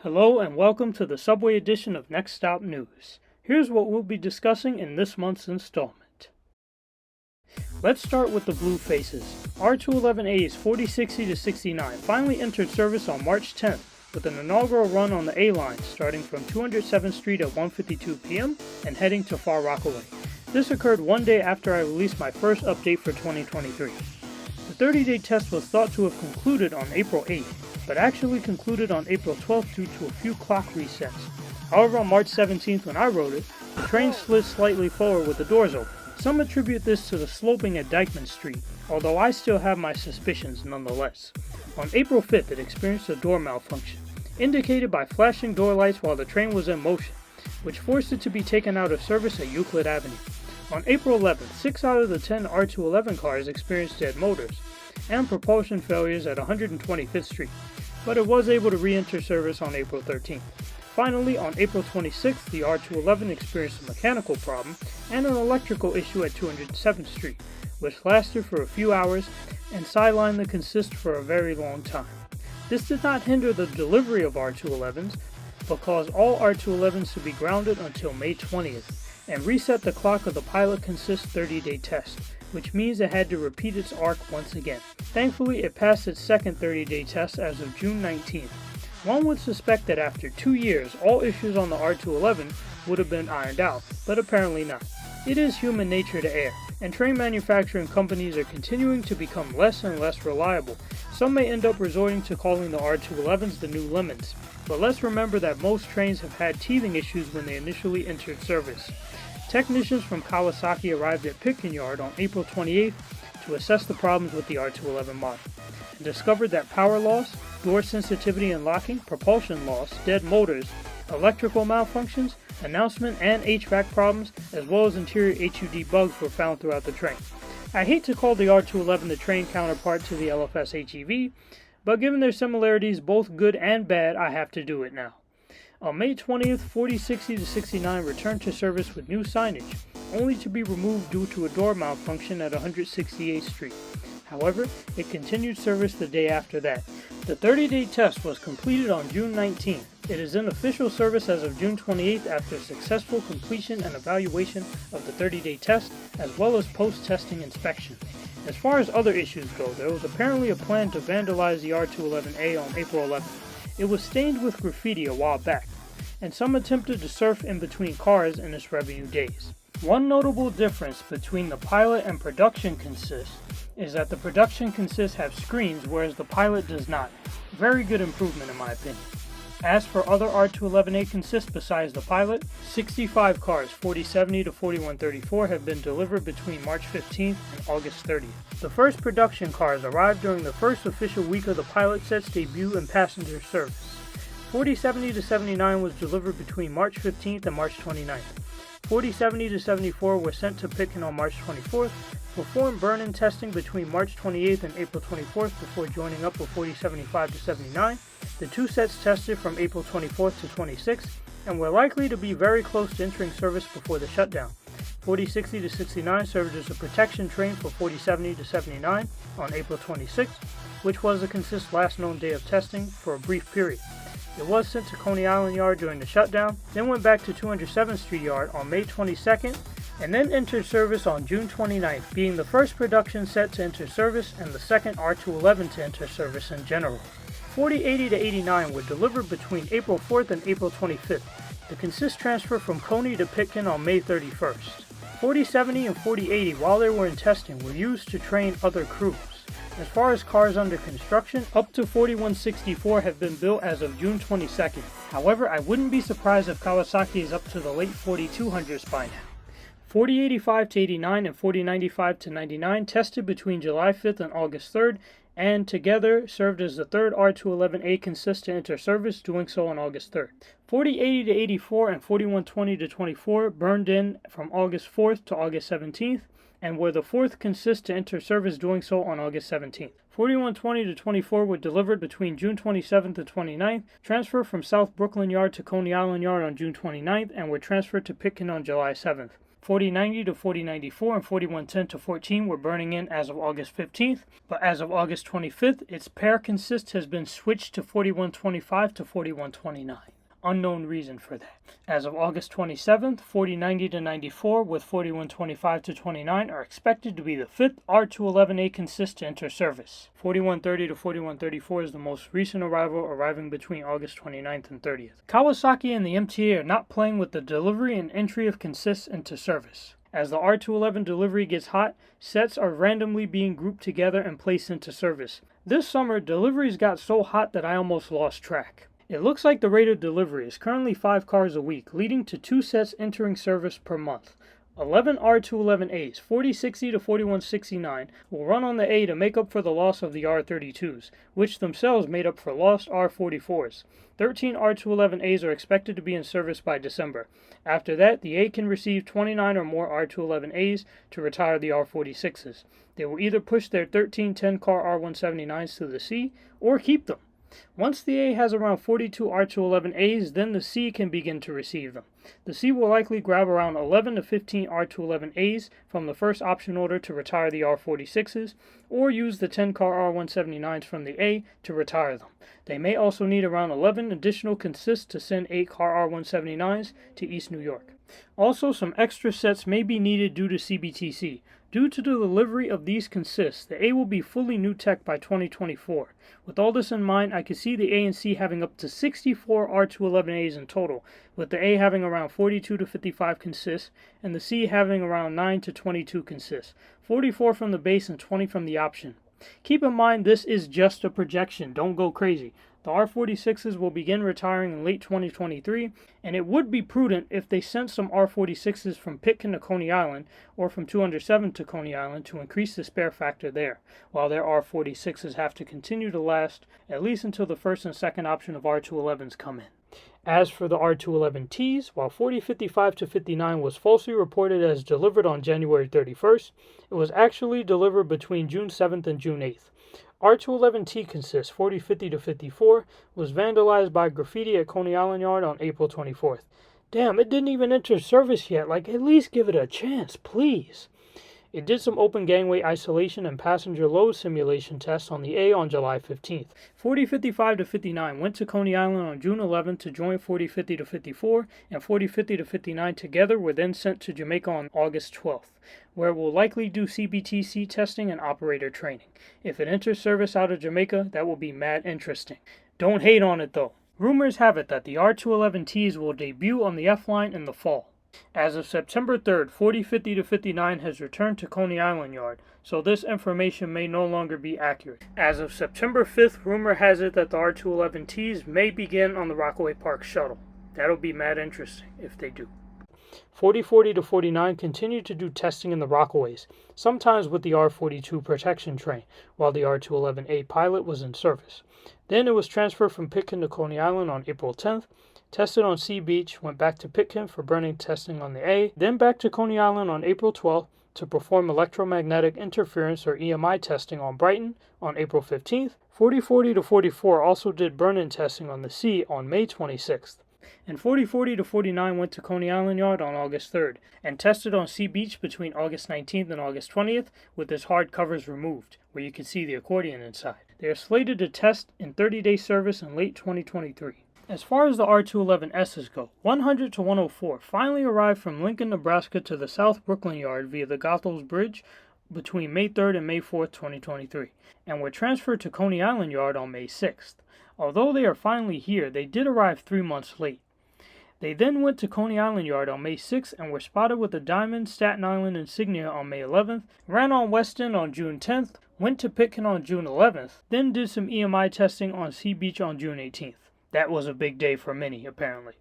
Hello and welcome to the Subway edition of Next Stop News. Here's what we'll be discussing in this month's installment. Let's start with the blue faces. R211As 4060-69 finally entered service on March 10th with an inaugural run on the A line starting from 207th Street at 1:52 p.m. and heading to Far Rockaway. This occurred one day after I released my first update for 2023. The 30-day test was thought to have concluded on April 8th, but actually concluded on April 12th due to a few clock resets. However, on March 17th when I wrote it, the train slid slightly forward with the doors open. Some attribute this to the sloping at Dyckman Street, although I still have my suspicions nonetheless. On April 5th, it experienced a door malfunction, indicated by flashing door lights while the train was in motion, which forced it to be taken out of service at Euclid Avenue. On April 11th, 6 out of the 10 R211 cars experienced dead motors and propulsion failures at 125th Street, but it was able to re-enter service on April 13th. Finally, on April 26th, the R211 experienced a mechanical problem and an electrical issue at 207th Street, which lasted for a few hours and sidelined the consist for a very long time. This did not hinder the delivery of R211s, but caused all R211s to be grounded until May 20th, and reset the clock of the pilot consist 30-day test, which means it had to repeat its arc once again. Thankfully, it passed its second 30-day test as of June 19th. One would suspect that after 2 years, all issues on the R211 would have been ironed out, but apparently not. It is human nature to err, and train manufacturing companies are continuing to become less and less reliable. Some may end up resorting to calling the R211s the new lemons, but let's remember that most trains have had teething issues when they initially entered service. Technicians from Kawasaki arrived at Pitkin Yard on April 28th to assess the problems with the R211 model, and discovered that power loss, door sensitivity and locking, propulsion loss, dead motors, electrical malfunctions, announcement and HVAC problems, as well as interior HUD bugs were found throughout the train. I hate to call the R211 the train counterpart to the LFS HEV, but given their similarities, both good and bad, I have to do it now. On May 20th, 4060-69 returned to service with new signage, only to be removed due to a door malfunction at 168th Street. However, it continued service the day after that. The 30-day test was completed on June 19th. It is in official service as of June 28th after successful completion and evaluation of the 30-day test, as well as post-testing inspection. As far as other issues go, there was apparently a plan to vandalize the R211A on April 11th. It was stained with graffiti a while back, and some attempted to surf in between cars in its review days. One notable difference between the pilot and production consist is that the production consist have screens whereas the pilot does not. Very good improvement in my opinion. As for other R211A consists besides the pilot, 65 cars 4070 to 4134 have been delivered between March 15th and August 30th. The first production cars arrived during the first official week of the pilot set's debut in passenger service. 4070 to 79 was delivered between March 15th and March 29th. 4070 to 74 were sent to Pitkin on March 24th, performed burn-in testing between March 28th and April 24th before joining up with 4075 to 79. The two sets tested from April 24th to 26th and were likely to be very close to entering service before the shutdown. 4060 to 69 served as a protection train for 4070 to 79 on April 26th, which was the consist's last known day of testing for a brief period. It was sent to Coney Island Yard during the shutdown, then went back to 207th Street Yard on May 22nd, and then entered service on June 29th, being the first production set to enter service and the second R211 to enter service in general. 4080 to 89 were delivered between April 4th and April 25th. The consist transferred from Coney to Pitkin on May 31st. 4070 and 4080, while they were in testing, were used to train other crews. As far as cars under construction, up to 4164 have been built as of June 22nd. However, I wouldn't be surprised if Kawasaki is up to the late 4200s by now. 4085 to 89 and 4095 to 99 tested between July 5th and August 3rd, and together served as the third R211A consist to enter service, doing so on August 3rd. 4080 to 84 and 4120 to 24 burned in from August 4th to August 17th, and were the fourth consist to enter service, doing so on August 17th. 4120 to 24 were delivered between June 27th and 29th, transferred from South Brooklyn Yard to Coney Island Yard on June 29th, and were transferred to Pitkin on July 7th. 4090 to 4094 and 4110 to 14 were burning in as of August 15th, but as of August 25th, its pair consist has been switched to 4125 to 4129. Unknown reason for that. As of August 27th, 4090 to 94 with 4125 to 29 are expected to be the fifth R211A consist to enter service. 4130 to 4134 is the most recent arrival, arriving between August 29th and 30th. Kawasaki and the MTA are not playing with the delivery and entry of consists into service. As the R211 delivery gets hot, sets are randomly being grouped together and placed into service. This summer, deliveries got so hot that I almost lost track. It looks like the rate of delivery is currently 5 cars a week, leading to 2 sets entering service per month. 11 R211As, 4060 to 4169, will run on the A to make up for the loss of the R32s, which themselves made up for lost R44s. 13 R211As are expected to be in service by December. After that, the A can receive 29 or more R211As to retire the R46s. They will either push their 13 10-car R179s to the C or keep them. Once the A has around 42 R211As, then the C can begin to receive them. The C will likely grab around 11 to 15 R211As from the first option order to retire the R46s, or use the 10-car R179s from the A to retire them. They may also need around 11 additional consists to send 8-car R179s to East New York. Also, some extra sets may be needed due to CBTC. Due to the delivery of these consists, the A will be fully new tech by 2024. With all this in mind, I could see the A and C having up to 64 R211As in total, with the A having around 42 to 55 consists, and the C having around 9 to 22 consists, 44 from the base and 20 from the option. Keep in mind this is just a projection, don't go crazy. The R46s will begin retiring in late 2023, and it would be prudent if they sent some R46s from Pitkin to Coney Island or from 207 to Coney Island to increase the spare factor there, while their R46s have to continue to last at least until the first and second option of R211s come in. As for the R211Ts, while 4055 to 59 was falsely reported as delivered on January 31st, it was actually delivered between June 7th and June 8th. R211T consists 4050 to 54 was vandalized by graffiti at Coney Island Yard on April 24th. Damn, it didn't even enter service yet. Like, at least give it a chance, please. It did some open gangway isolation and passenger load simulation tests on the A on July 15th. 4055 to 59 went to Coney Island on June 11th to join 4050 to 54, and 4050 to 59 together were then sent to Jamaica on August 12th, where we'll likely do CBTC testing and operator training. If it enters service out of Jamaica, that will be mad interesting. Don't hate on it though. Rumors have it that the R211Ts will debut on the F-line in the fall. As of September 3rd, 4050 to 59 has returned to Coney Island Yard, so this information may no longer be accurate. As of September 5th, rumor has it that the R211Ts may begin on the Rockaway Park shuttle. That'll be mad interesting if they do. 4040 to 49 continued to do testing in the Rockaways, sometimes with the R42 protection train, while the R211A pilot was in service. Then it was transferred from Pitkin to Coney Island on April 10th, tested on Sea Beach, went back to Pitkin for burning testing on the A, then back to Coney Island on April 12th to perform electromagnetic interference or EMI testing on Brighton on April 15th. 4040 to 44 also did burn-in testing on the C on May 26th. And 4040 to 49 went to Coney Island Yard on August 3rd and tested on Sea Beach between August 19th and August 20th with its hard covers removed, where you can see the accordion inside. They are slated to test in 30-day service in late 2023. As far as the R211Ss go, 100 to 104 finally arrived from Lincoln, Nebraska to the South Brooklyn Yard via the Bridge between May 3rd and May 4th, 2023, and were transferred to Coney Island Yard on May 6th. Although they are finally here, they did arrive 3 months late. They then went to Coney Island Yard on May 6th and were spotted with the Diamond Staten Island insignia on May 11th, ran on West End on June 10th, went to Pitkin on June 11th, then did some EMI testing on Sea Beach on June 18th. That was a big day for many, apparently.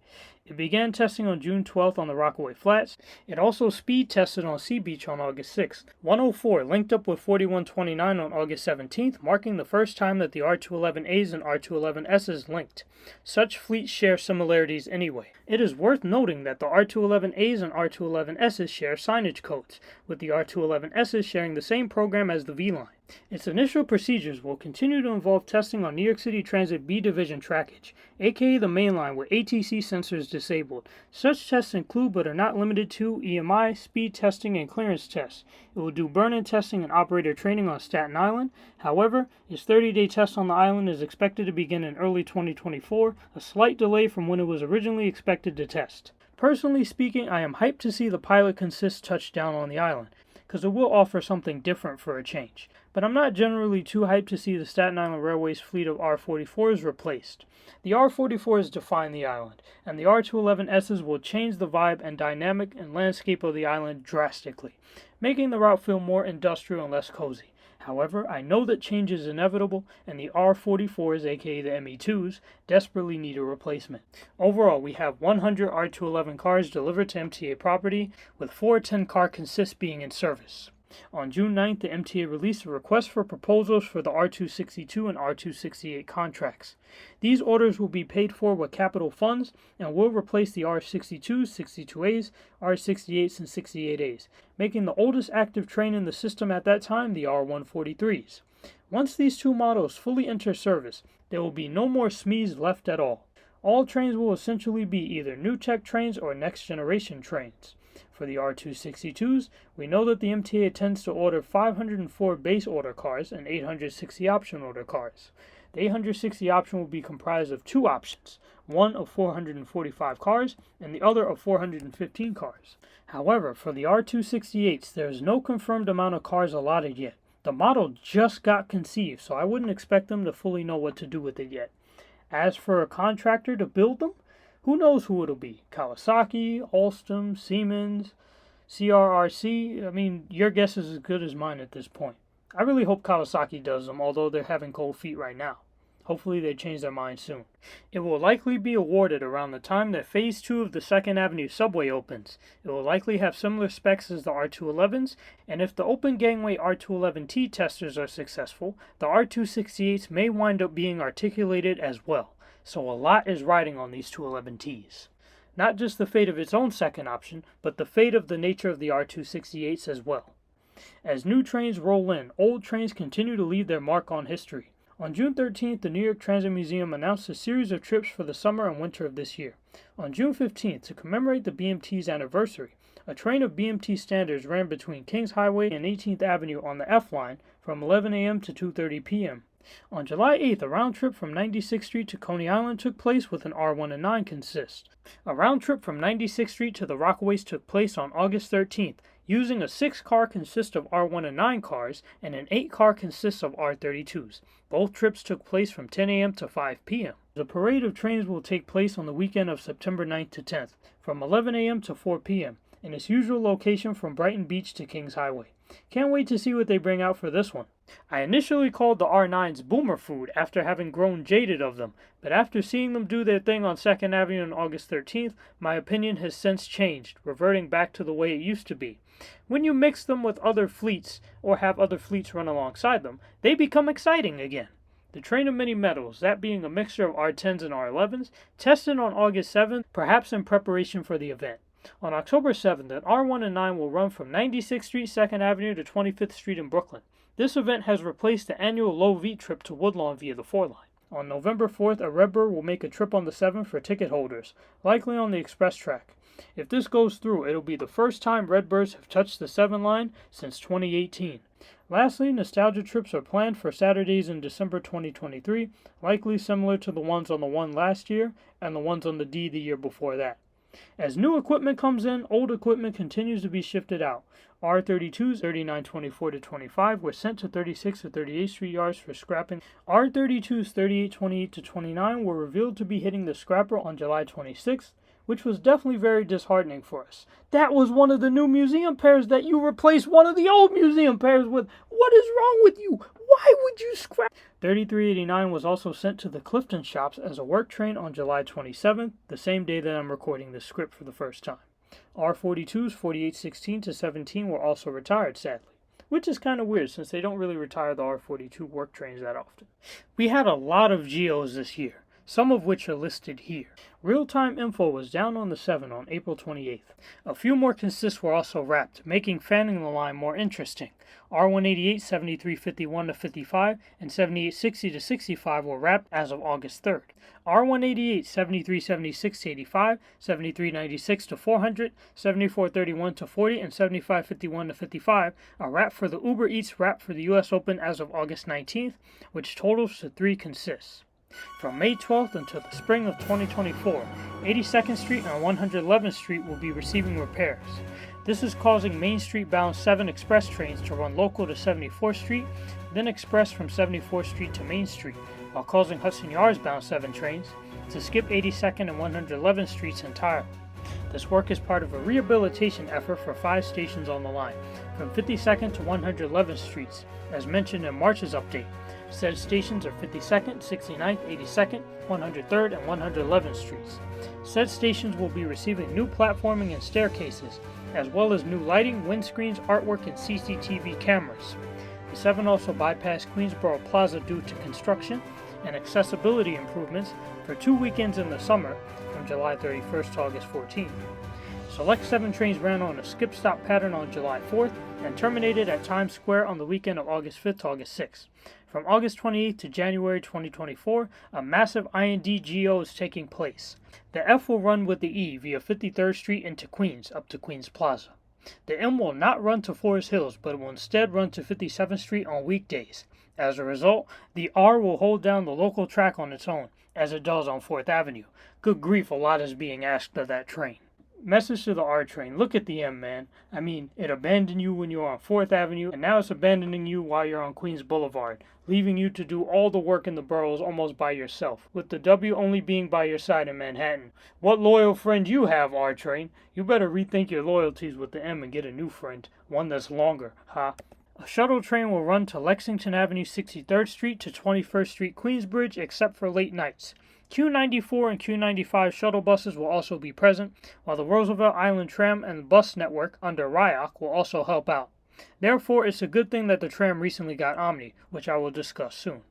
It began testing on June 12th on the Rockaway Flats. It also speed tested on Sea Beach on August 6th. 104 linked up with 4129 on August 17th, marking the first time that the R211As and R211Ss linked. Such fleets share similarities anyway. It is worth noting that the R211As and R211Ss share signage codes, with the R211Ss sharing the same program as the V-Line. Its initial procedures will continue to involve testing on New York City Transit B Division trackage, aka the main line where ATC sensors disabled. Such tests include but are not limited to EMI, speed testing, and clearance tests. It will do burn-in testing and operator training on Staten Island. However, its 30-day test on the island is expected to begin in early 2024, a slight delay from when it was originally expected to test. Personally speaking, I am hyped to see the pilot consist touch down on the island, because it will offer something different for a change. But I'm not generally too hyped to see the Staten Island Railway's fleet of R44s replaced. The R44s define the island, and the R211Ss will change the vibe and dynamic and landscape of the island drastically, making the route feel more industrial and less cozy. However, I know that change is inevitable, and the R44s, aka the ME2s, desperately need a replacement. Overall, we have 100 R211 cars delivered to MTA property, with 4 10-car consists being in service. On June 9th, the MTA released a request for proposals for the R262 and R268 contracts. These orders will be paid for with capital funds and will replace the R62s, 62As, R68s, and 68As, making the oldest active train in the system at that time the R143s. Once these two models fully enter service, there will be no more SMEs left at all. All trains will essentially be either new tech trains or next generation trains. For the R262s, we know that the MTA tends to order 504 base order cars and 860 option order cars. The 860 option will be comprised of 2 options, one of 445 cars and the other of 415 cars. However, for the R268s, there is no confirmed amount of cars allotted yet. The model just got conceived, so I wouldn't expect them to fully know what to do with it yet. As for a contractor to build them, who knows who it'll be? Kawasaki, Alstom, Siemens, CRRC? I mean, your guess is as good as mine at this point. I really hope Kawasaki does them, although they're having cold feet right now. Hopefully they change their mind soon. It will likely be awarded around the time that Phase 2 of the 2nd Avenue subway opens. It will likely have similar specs as the R211s, and if the open gangway R211T testers are successful, the R268s may wind up being articulated as well. So a lot is riding on these 211Ts. Not just the fate of its own second option, but the fate of the nature of the R268s as well. As new trains roll in, old trains continue to leave their mark on history. On June 13th, the New York Transit Museum announced a series of trips for the summer and winter of this year. On June 15th, to commemorate the BMT's anniversary, a train of BMT standards ran between Kings Highway and 18th Avenue on the F line from 11 a.m. to 2:30 p.m. On July 8th, a round trip from 96th Street to Coney Island took place with an R109 consist. A round trip from 96th Street to the Rockaways took place on August 13th, using a 6-car consist of R109 cars and an 8-car consist of R32s. Both trips took place from 10 a.m. to 5 p.m. The parade of trains will take place on the weekend of September 9th to 10th, from 11 a.m. to 4 p.m., in its usual location from Brighton Beach to Kings Highway. Can't wait to see what they bring out for this one. I initially called the R9s boomer food after having grown jaded of them, but after seeing them do their thing on 2nd Avenue on August 13th, my opinion has since changed, reverting back to the way it used to be. When you mix them with other fleets, or have other fleets run alongside them, they become exciting again. The train of many metals, that being a mixture of R10s and R11s, tested on August 7th, perhaps in preparation for the event. On October 7th, an R109 will run from 96th Street, 2nd Avenue to 25th Street in Brooklyn. This event has replaced the annual Low V trip to Woodlawn via the 4 line. On November 4th, a Redbird will make a trip on the 7th for ticket holders, likely on the express track. If this goes through, it'll be the first time Redbirds have touched the 7 line since 2018. Lastly, nostalgia trips are planned for Saturdays in December 2023, likely similar to the ones on the 1 last year and the ones on the D the year before that. As new equipment comes in, old equipment continues to be shifted out. R32s 3924-25 were sent to 36th or 38th Street yards for scrapping. R32s 3828-29 were revealed to be hitting the scrapper on July 26th, which was definitely very disheartening for us. That was one of the new museum pairs that you replaced one of the old museum pairs with. What is wrong with you? Why would you scrap? 3389 was also sent to the Clifton shops as a work train on July 27th, the same day that I'm recording this script for the first time. R42s 4816-17 were also retired, sadly, which is kind of weird since they don't really retire the R42 work trains that often. We had a lot of G.O.s this year. some of which are listed here. Real-time info was down on the 7 on April 28th. A few more consists were also wrapped, making fanning the line more interesting. R188 7351-55 and 7860-65 were wrapped as of August 3rd. R188 7376-85, 7396-400, 7431-40, and 7551-55 are wrapped for the Uber Eats wrap for the US Open as of August 19th, which totals to 3 consists. From May 12th until the spring of 2024, 82nd Street and 111th Street will be receiving repairs. This is causing Main Street bound 7 express trains to run local to 74th Street, then express from 74th Street to Main Street, while causing Hudson Yards bound 7 trains to skip 82nd and 111th Streets entirely. This work is part of a rehabilitation effort for 5 stations on the line, from 52nd to 111th Streets, as mentioned in March's update. Said stations are 52nd, 69th, 82nd, 103rd, and 111th Streets. Said stations will be receiving new platforming and staircases, as well as new lighting, windscreens, artwork, and CCTV cameras. The 7 also bypassed Queensboro Plaza due to construction and accessibility improvements for 2 weekends in the summer, from July 31st to August 14th. Select 7 trains ran on a skip-stop pattern on July 4th and terminated at Times Square on the weekend of August 5th to August 6th. From August 28th to January 2024, a massive IND G.O. is taking place. The F will run with the E via 53rd Street into Queens, up to Queens Plaza. The M will not run to Forest Hills, but will instead run to 57th Street on weekdays. As a result, the R will hold down the local track on its own, as it does on 4th Avenue. Good grief, a lot is being asked of that train. Message to the R train, look at the M, man. I mean, it abandoned you when you were on 4th Avenue, and now it's abandoning you while you're on Queens Boulevard, leaving you to do all the work in the boroughs almost by yourself, with the W only being by your side in Manhattan. What loyal friend you have, R train. You better rethink your loyalties with the M and get a new friend, one that's longer, huh? A shuttle train will run to Lexington Avenue 63rd Street to 21st Street Queensbridge except for late nights. Q94 and Q95 shuttle buses will also be present, while the Roosevelt Island Tram and the bus network under RIOC will also help out. Therefore, it's a good thing that the tram recently got OMNY, which I will discuss soon.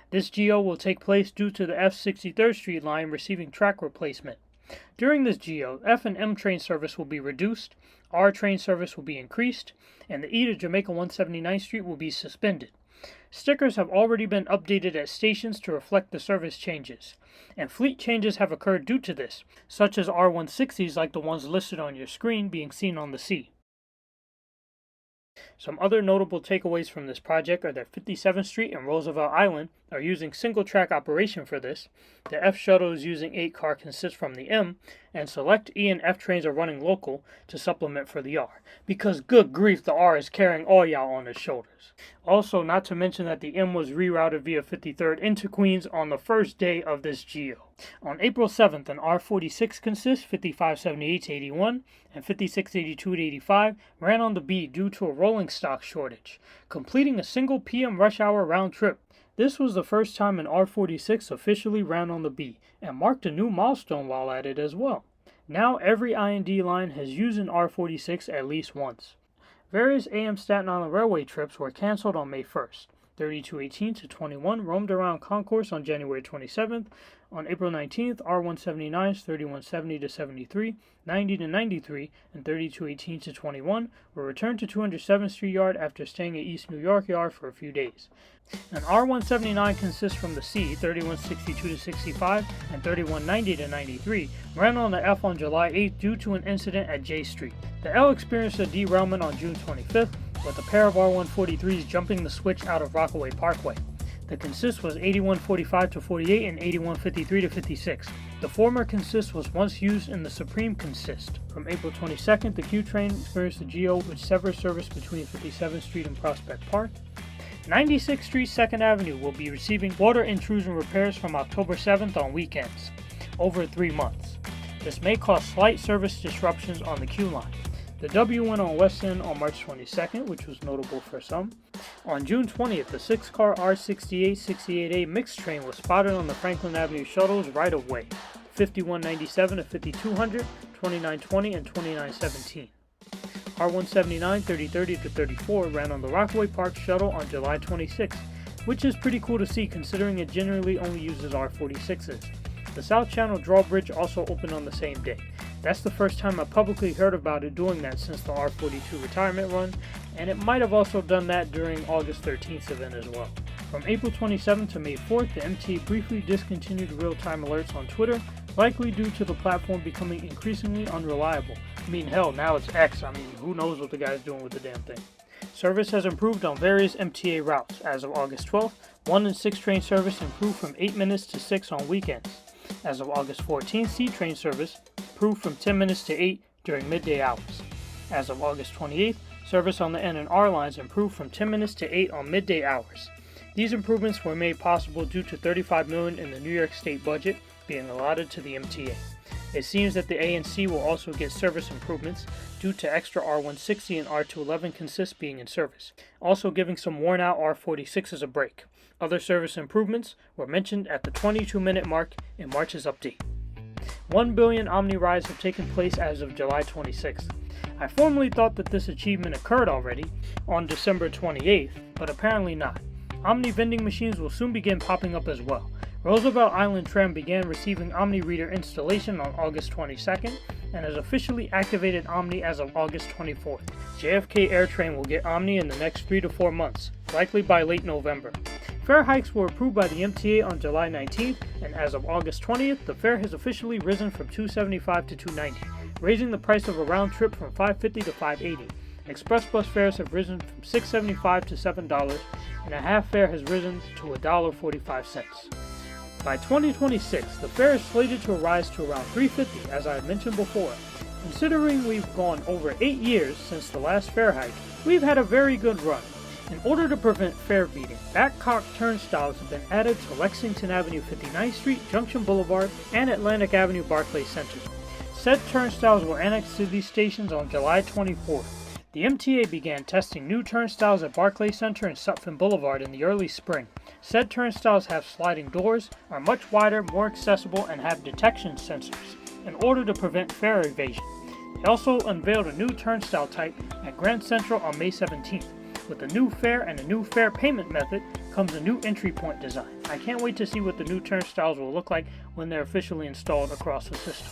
This G.O. will take place due to the F63rd Street line receiving track replacement. During this G.O., F and M train service will be reduced, R train service will be increased, and the E to Jamaica 179 Street will be suspended. Stickers have already been updated at stations to reflect the service changes, and fleet changes have occurred due to this, such as R160s like the ones listed on your screen being seen on the C. Some other notable takeaways from this project are that 57th Street and Roosevelt Island are using single-track operation for this, the F shuttle is using 8-car consist from the M, and select E and F trains are running local to supplement for the R, because good grief, the R is carrying all y'all on his shoulders. Also, not to mention that the M was rerouted via 53rd into Queens on the first day of this G.O. On April 7th, an R46 consists 5578-81 and 5682-85 ran on the B due to a rolling stock shortage, completing a single PM rush hour round trip. This was the first time an R46 officially ran on the B, and marked a new milestone while at it as well. Now every IND line has used an R46 at least once. Various AM Staten Island Railway trips were cancelled on May 1st. 3218 to 21 roamed around Concourse on January 27th. On April 19th, R179s 3170 to 73, 90 to 93, and 3218 to 21 were returned to 207th Street Yard after staying at East New York Yard for a few days. An R179 consists from the C, 3162 to 65, and 3190 to 93, ran on the F on July 8th due to an incident at J Street. The L experienced a derailment on June 25th, with a pair of R143s jumping the switch out of Rockaway Parkway. The consist was 8145 to 48 and 8153 to 56. The former consist was once used in the Supreme consist. From April 22nd, the Q train experienced a G.O. which severs service between 57th Street and Prospect Park. 96th Street 2nd Avenue will be receiving water intrusion repairs from October 7th on weekends, over 3 months. This may cause slight service disruptions on the Q line. The W went on West End on March 22nd, which was notable for some. On June 20th, the 6-car R68-68A mixed train was spotted on the Franklin Avenue shuttles right of way, 5197 to 5200, 2920, and 2917. R179 3030 to 34 ran on the Rockaway Park shuttle on July 26th, which is pretty cool to see considering it generally only uses R46s. The South Channel Drawbridge also opened on the same day. That's the first time I publicly heard about it doing that since the R42 retirement run, and it might have also done that during August 13th event as well. From April 27th to May 4th, the MTA briefly discontinued real-time alerts on Twitter, likely due to the platform becoming increasingly unreliable. I mean, hell, now it's X. I mean, who knows what the guy's doing with the damn thing. Service has improved on various MTA routes. As of August 12th, 1 and 6 train service improved from 8 minutes to 6 on weekends. As of August 14th, C train service improved from 10 minutes to 8 during midday hours. As of August 28th, service on the N and R lines improved from 10 minutes to 8 on midday hours. These improvements were made possible due to $35 million in the New York State budget being allotted to the MTA. It seems that the A and C will also get service improvements due to extra R160 and R211 consists being in service, also giving some worn-out R46s a break. Other service improvements were mentioned at the 22-minute mark in March's update. 1 billion OMNY rides have taken place as of July 26th. I formerly thought that this achievement occurred already on December 28th, but apparently not. OMNY vending machines will soon begin popping up as well. Roosevelt Island Tram began receiving OMNY Reader installation on August 22nd and has officially activated OMNY as of August 24th. JFK AirTrain will get OMNY in the next 3 to 4 months, likely by late November. Fare hikes were approved by the MTA on July 19th, and as of August 20th, the fare has officially risen from $275 to $290, raising the price of a round trip from $550 to $580. Express bus fares have risen from $6.75 to $7, and a half fare has risen to $1.45. By 2026, the fare is slated to rise to around $3.50, as I had mentioned before. Considering we've gone over 8 years since the last fare hike, we've had a very good run. In order to prevent fare beating, backcock turnstiles have been added to Lexington Avenue 59th Street, Junction Boulevard, and Atlantic Avenue Barclays Center. Said turnstiles were annexed to these stations on July 24th. The MTA began testing new turnstiles at Barclays Center and Sutphin Boulevard in the early spring. Said turnstiles have sliding doors, are much wider, more accessible, and have detection sensors in order to prevent fare evasion. They also unveiled a new turnstile type at Grand Central on May 17th. With a new fare and a new fare payment method comes a new entry point design. I can't wait to see what the new turnstiles will look like when they're officially installed across the system.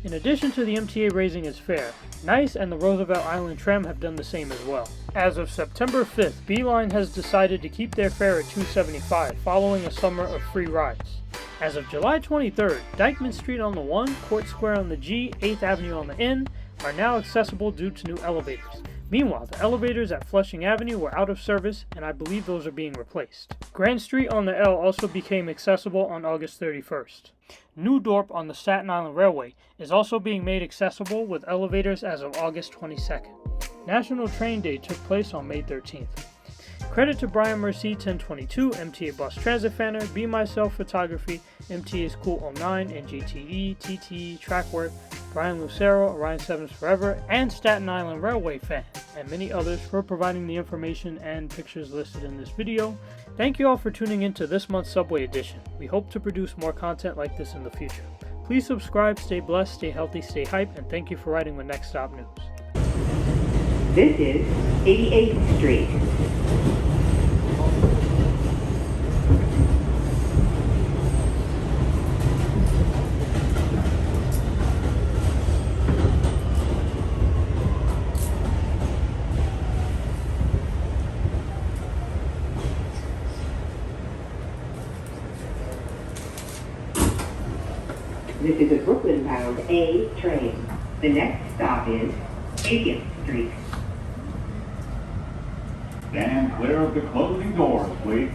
In addition to the MTA raising its fare, NICE and the Roosevelt Island Tram have done the same as well. As of September 5th, Beeline has decided to keep their fare at $275 following a summer of free rides. As of July 23rd, Dyckman Street on the 1, Court Square on the G, 8th Avenue on the N are now accessible due to new elevators. Meanwhile, the elevators at Flushing Avenue were out of service, and I believe those are being replaced. Grand Street on the L also became accessible on August 31st. New Dorp on the Staten Island Railway is also being made accessible with elevators as of August 22nd. National Train Day took place on May 13th. Credit to Brian Mercy 1022, MTA Bus Transit Fanner, Be Myself Photography, MTA's Cool 09, NJTE, TTE, Trackwork, Brian Lucero, Orion 7's Forever, and Staten Island Railway Fan, and many others for providing the information and pictures listed in this video. Thank you all for tuning in to this month's Subway Edition. We hope to produce more content like this in the future. Please subscribe, stay blessed, stay healthy, stay hype, and thank you for riding with Next Stop News. This is 88th Street. This is a Brooklyn-bound A train. The next stop is 80th Street. Stand clear of the closing doors, please.